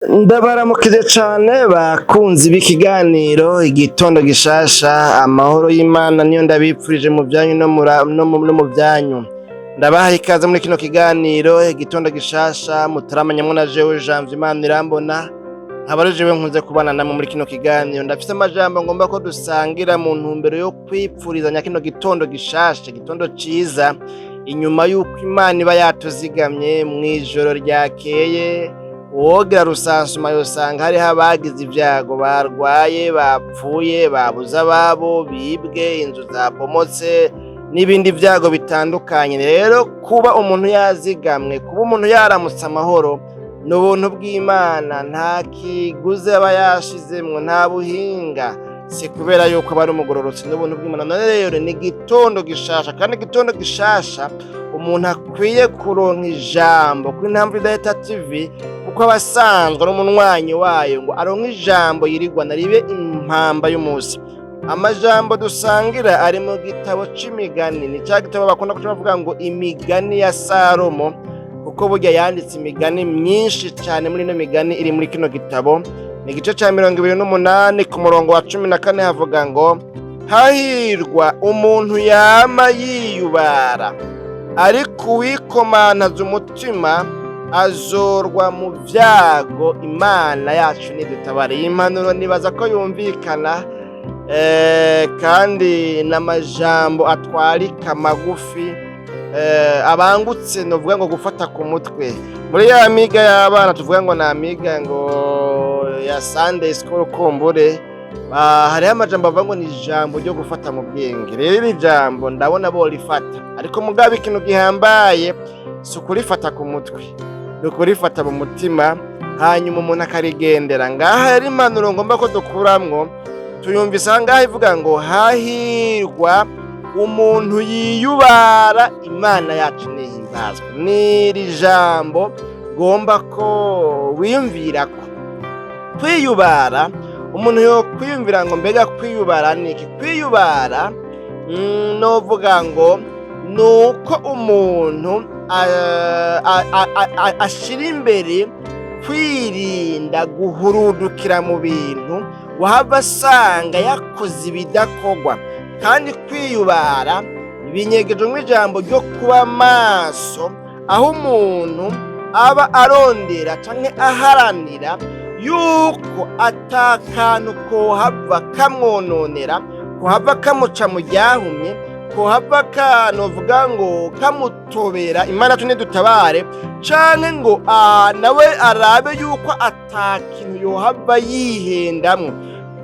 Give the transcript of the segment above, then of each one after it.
Ndabaramukije cane bakunzi b'ikiganiro igitondo gishasha amahoro y'Imana niyo ndabipfurije mu byanyu no mu byanyu. Ndabaha ikaze muri kino kiganiro igitondo gishasha mutaramanyamwo na jewe Janvier Imana irambona nkaba jewe nkunze kubana namwe muri kino kiganiro. Ndafise amajambo ngomba ko dusangira mu ntumbero yo kwipfurizanya kino gitondo gishasha, igitondo ciza inyuma y'uko Imana iba yatuzigamye mw'ijoro ryakeye. Wogira rusansuma yosanga hariho abagize ibyago barwaye, bapfuye, babuze ababo, bibwe, inzu zabomotse n'ibindi byago bitandukanye. Rero kuba umuntu yazigamwe, kuba umuntu yaramutse amahoro ni ubuntu bw'Imana, nta kiguzi aba yashizemwo, nta buhinga, si kubera yuko aba ari umugororotsi, ni ubuntu bw'Imana. None rero ni igitondo gishasha, kandi igitondo gishasha umuntu akwiye kuronka ijambo kuri Ntambwe TV, kuko abasanzwe ari umunywanyi wayo ngo aronke ijambo yirigwana ribe impamba y'umunsi. Amajambo dusangira ari mu gitabo c'imigani, ni ca gitabo bakunda kuvuga ngo imigani ya Salomo, kuko burya yanditse imigani myinshi cane. Muri ino migani iri muri kino gitabo ni igice ca 28 ku murongo wa 14 havuga ngo hahirwa umuntu yama yiyubara, ariko uwikomantaza umutima azorwa mu vyago. Imana yacu nidutabare. Iyi mpanuro nibaza ko yumvikana, kandi n'amajambo atwarika magufi, abangutse novuga ngo gufata ku mutwe. Muri ya miga y'abana tuvuga ngo na miga ngo ya Sunday school kumbure, hariho amajambo avuga ngo ni ijambo ryo gufata mu bwenge. Rero iri jambo ndabona bo rifata, ariko mugabe ikintu gihambaye si ukurifata ku mutwe, ni ukurifata mu mutima, hanyuma umuntu akarigendera. Ngaha yari impanuro ngomba ko dukuramwo, tuyumvise ngaha ivuga ngo hahirwa umuntu yiyubara, Imana yacu nihimbazwa. N'iri jambo ngomba ko wiyumvirako. Kwiyubara, umuntu yo kwiyumvira ngo mbega kwiyubara niki? Kwiyubara novuga ngo nuko umuntu ashira imbere kwirinda guhurudukira mu bintu wahava asanga yakoze ibidakorwa. Kandi kwiyubara binyegeje mu ijambo ryo kuba maso, aho umuntu aba arondera canke aharanira yuko atakantu kohava kamwononera, kohava kamuca mu ryahumye, kohava kanovuga ngo kamutobera. Imana nidutabare, canke ngo nawe arabe yuko atakintu yohava yihendamwo.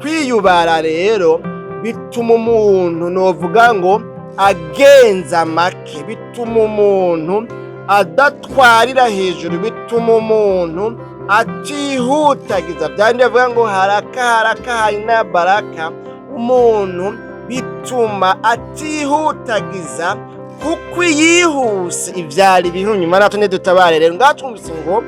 Kwiyubara rero bituma umuntu novuga ngo agenza make, bituma umuntu adatwarira hejuru, bituma umuntu atihutagiza. Byandi bavuga ngo haraka haina baraka. Umuntu bituma atihutagiza, kuko yihuse ivyari bihunye. Imana nidutabare. Rero ngatwumvise ngo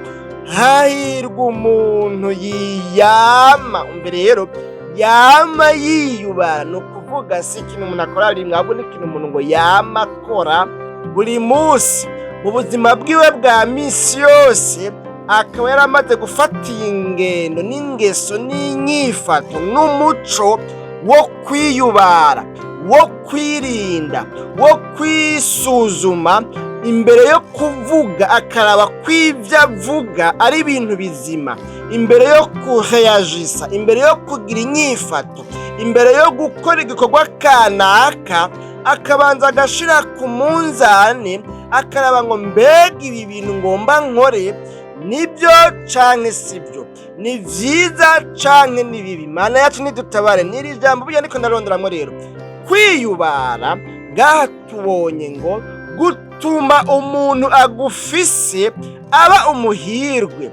hahirwa umuntu yiyama. Mbere rero yama yiyubara, no kuvuga si ikintu umuntu akora rimwe, ahubwo ni ikintu umuntu ngo yama akora buri munsi mu buzima bwiwe bwa misi yose. Akaba yaramaze gufata ingendo n'ingeso n'inyifato n'umuco wo kwiyubara, wo kwirinda, wo kwisuzuma imbere yo kuvuga, akaraba kw'ivyo avuga ari ibintu bizima, imbere yo kureagisa, imbere yo kugira inyifato, imbere yo gukora igikorwa kanaka, akabanza agashira ku munzani, akaraba ngo mbega ibi bintu ngomba nkore nibyo canke sibyo, ni vyiza canke ni bibi. Imana yacu nidutabare. N'iri jambo burya niko ndaronderamwo. Rero kwiyubara ngaha tubonye ngo gutuma umuntu agufise aba umuhirwe.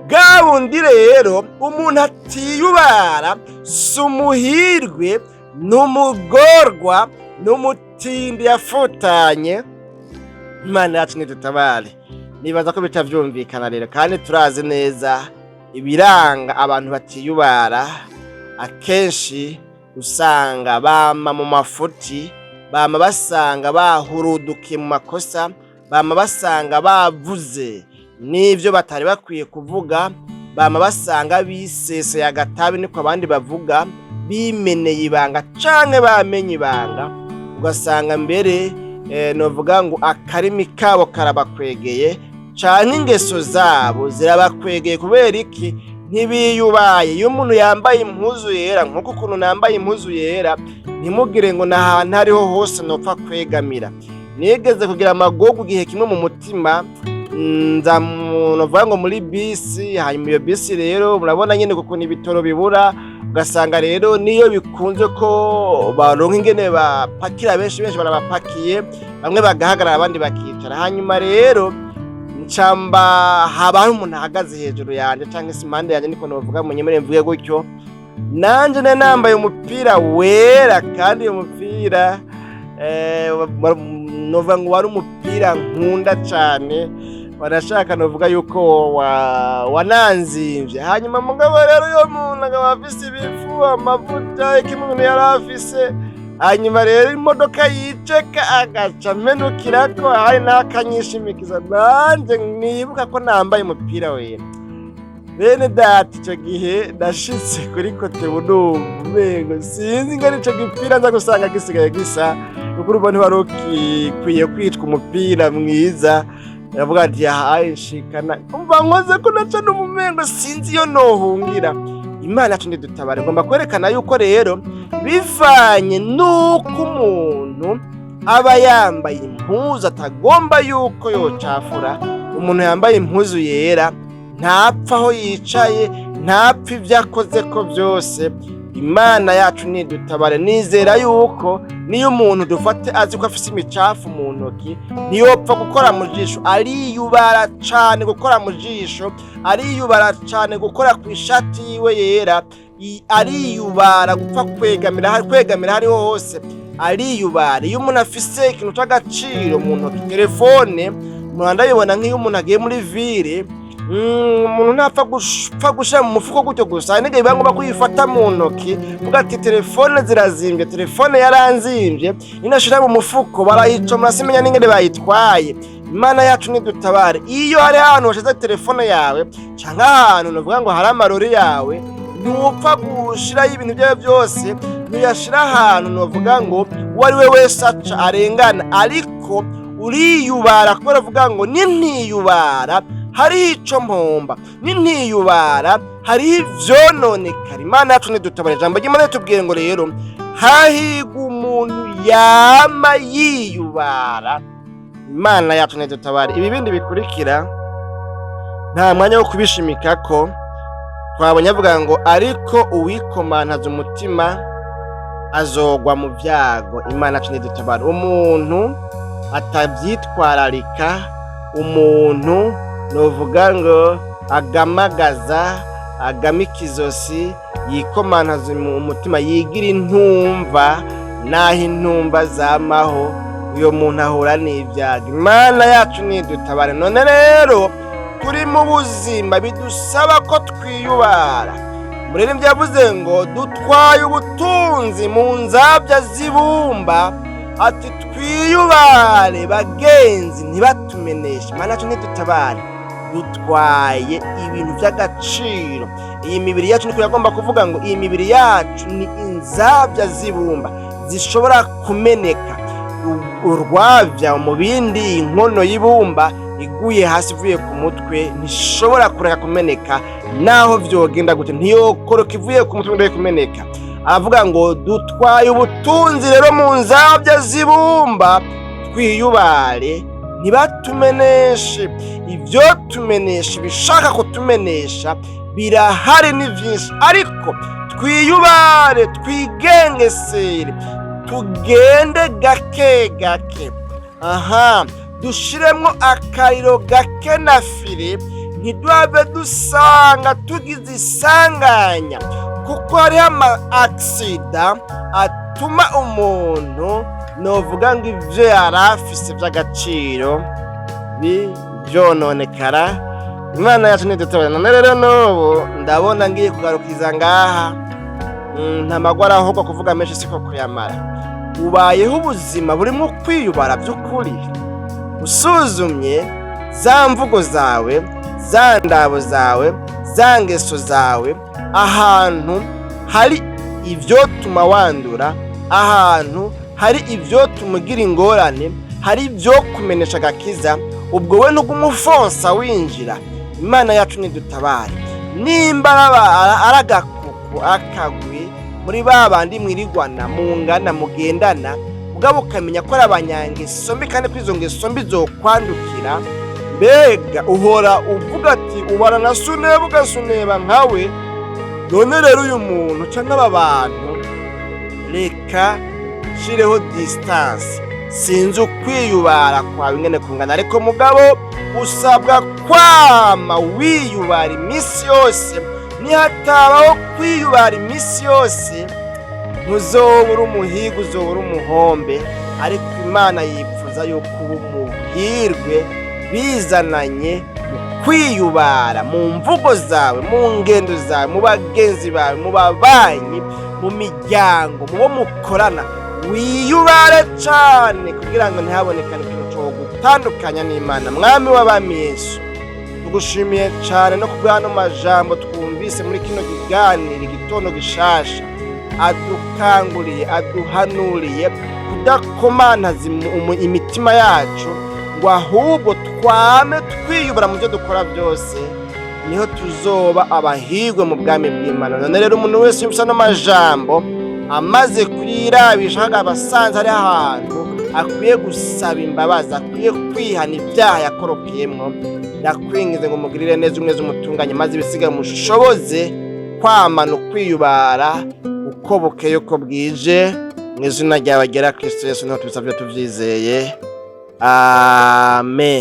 Bwa bundi rero umuntu atiyubara si umuhirwe, n'umugorwa, n'umutindi yafutanye. Imana yacu nidutabare. Nibaza ko bitavyumvikana rero, kandi turazi neza ibiranga abantu batiyubara. Akenshi usanga bama mu mafuti, bama basanga bahurudukiye mu makosa, bama basanga bavuze n'ivyo batari bakwiye kuvuga, bama basanga biseseye agatabi, niko abandi bavuga, bimeneye ibanga canke bamenye ibanga, ugasanga mbere novuga ngo akarimi kabo karabakwegeye canke ingeso zabo zirabakwegeye. Kubera iki? Ntibiyubaye. Iyo umuntu yambaye impuzu yera, nk'uko ukuntu nambaye impuzu yera, ntimugire ngo n'ahantu hariho hose nopfa kwegamira. Nigeze kugira amagogo igihe kimwe mu mutima, nza novuga ngo muri bisi, hanyuma iyo bisi rero murabona nyene kukuntu ibitoro bibura, ugasanga rero niyo bikunze ko baronka ingene bapakira, benshi barabapakiye, bamwe bagahagarara abandi bakicara. Hanyuma rero ncamba habaho umuntu ahagaze hejuru yanje canke se impande yanje, niko novuga munyemere mvuge gutyo. Nanje nambaye umupira wera, kandi uyo mupira novuga ngo wari umupira nkunda cane, barashaka novuga yuko wananzimvye. Hanyuma mugabo rero uyo muntu akaba afise ibifu, amavuta, ikimuntu yari afise. Hanyuma rero imodoka yiceka agaca amenukirako, hari n'akanyishimikiza, nanje nibuka ko nambaye umupira wera. Bene data, ico gihe nashitse kuri kote umengo sinzi ngo ico gipira nza gusanga gisigaye gisa, kuko urumva ntiwari ukwiye kwitwa umupira mwiza. Yavuga ati hayi nshikana, umva nkoze ko naca n'umumengo sinzi iyo nohungira. Imana yacu nidutabare. Ngomba kwerekana yuko rero bivanye nuko umuntu aba yambaye impuzu atagomba yuko yocafura. Umuntu yambaye impuzu yera ntapfa aho yicaye, ntapfa ivyo akoze ko byose. Imana yacu nidutabare. Nizera yuko niyo umuntu dufate azi ko afise imicafu mu ntoki, ntiyopfa gukora mu jisho. Ariyubara cane gukora mu jisho, ariyubara cane gukora ku ishati yiwe yera, ariyubara gupfa kwegamira hariho hose, ariyubara. Iyo umuntu afise ikintu c'agaciro mu ntoki, telefone, umuntu ndabibona nk'iyo umuntu agiye muri ville, umuntu ntapfa gushira mu mufuko gutyo gusa, nige bibangomba kuyifata mu ntoki, uvuga ati telefone zirazimvye, telefone yaranzimvye, inashira mu mufuko barayicomora, simenya n'ingene bayitwaye. Imana yacu nidutabare. Iyo hari ahantu washize telefone yawe canke ahantu novuga ngo hari amarori yawe, ntupfa gushirayo ibintu byawe byose, ntuyashira ahantu novuga ngo uwo ari we wese aca arengana, ariko uriyubara. Kubera uvuga ngo nintiyubara hari ico mpomba, nintiyubara hari ivyononekara. Imana yacu nidutabare. Ijambo ry'Imana ritubwiye ngo rero hahirwa umuntu yama yiyubara. Imana yacu nidutabare. Ibi bindi bikurikira nta mwanya wo kubishimikako. Twabonye avuga ngo ariko uwikomantaza umutima azogwa mu vyago. Imana yacu nidutabare. Umuntu atavyitwararika, umuntu novuga ngo agamagaza, agamikizosi, yikomantaza umutima, yigira intumva, naho intumva zamaho, uyo muntu ahura n'ivyago. Imana yacu nidutabare. None rero turi mu buzima bidusaba ko twiyubara. Muririmbyi yavuze ngo dutwaye ubutunzi mu nzabya z'ibumba, ati twiyubare bagenzi ntibatumeneshe. Imana yacu nidutabare. Dutwaye ibintu by'agaciro. Iyi mibiri yacu niko yagomba kuvuga ngo iyi mibiri yacu ni inzabya z'ibumba zishobora kumeneka. Urwavya mu bindi, inkono y'ibumba iguye hasi ivuye ku mutwe ntishobora kureka kumeneka, naho vyogenda gute ntiyokoroka ivuye ku mutwe ngo kumeneka. Avuga ngo dutwaye ubutunzi rero mu nzabya z'ibumba, twiyubare ntibatumeneshe. Ivyo tumenesha, bishaka kutumenesha birahari ni vyinshi, ariko twiyubare, twigengesere, tugende gake gake. Dushiremwo akariro gake na fire, ntiduhave dusanga tugize isanganya, kuko hariho ama-aksida atuma umuntu novuga ngo ivyo yari afise vy'agaciro vyononekara. Imana yacu nidutabare. None rero n'ubu ndabona ngiye kugarukiza ngaha, nta magwara ahubwo kuvuga menshi siko kuyamara. Ubayeho ubuzima burimwo kwiyubara by'ukuri, usuzumye za mvugo zawe, za ndabo zawe, za ngeso zawe, ahantu hari ivyotuma wandura, ahantu hari ivyotuma ugira ingorane, hari ibyo kumenesha agakiza, ubwo we ntugumufonsa winjira. Imana yacu nidutabare. Nimba aragakuku akagwi muri babandi mwirigwana mungana mugendana, mugabo ukamenya ko ari abanyangeso mbi kandi kwizo ngeso mbi zokwandukira, mbega uhora uvuga ati ubara na suneba ugasuneba nkawe. None rero uyu muntu cyangwa aba bantu, reka shireho distance. Sinzi ukwiyubara kwawe ingene kungana, ariko mugabo usabwa kwama wiyubara iminsi yose. Nihatabaho kwiyubara iminsi yose, ntuzobura umuhigo, uzobura umuhombe. Ariko Imana yipfuza yuko uba umuhirwe bizananye kwiyubara mu mvugo zawe, mu ngendo zawe, mu bagenzi bawe, mu babanyi, mu miryango, mu bo mukorana. Wiyubare cyane kugira ngo ntihabonekane ikintu cyo gutandukanya n'Imana. Mwami w'abami Yesu, tugushimiye cyane no kubw'ano majambo twumvise muri kino kiganiro igitondo gishasha, adukanguriye, aduhanuriye kudakomantaza imitima yacu, ngo ahubwo twame twiyubara mu byo dukora byose, niho tuzoba abahirwe mu bwami bw'Imana. None rero umuntu wese yumvise ano majambo amaze kuyirabisha abasanze ari ahantu akwiye gusaba imbabazi, akwiye kwihana ibyaha yakoropeyemo, ndakwingize ngo mugirire neza umwezi umutunganye, maze ibisigaye mushoboze kwamana ukwiyubara uko bukeye uko bwije. Mu izina ryawe ryera Kristo Yesu niho tubisabye tuvyizeye, amen.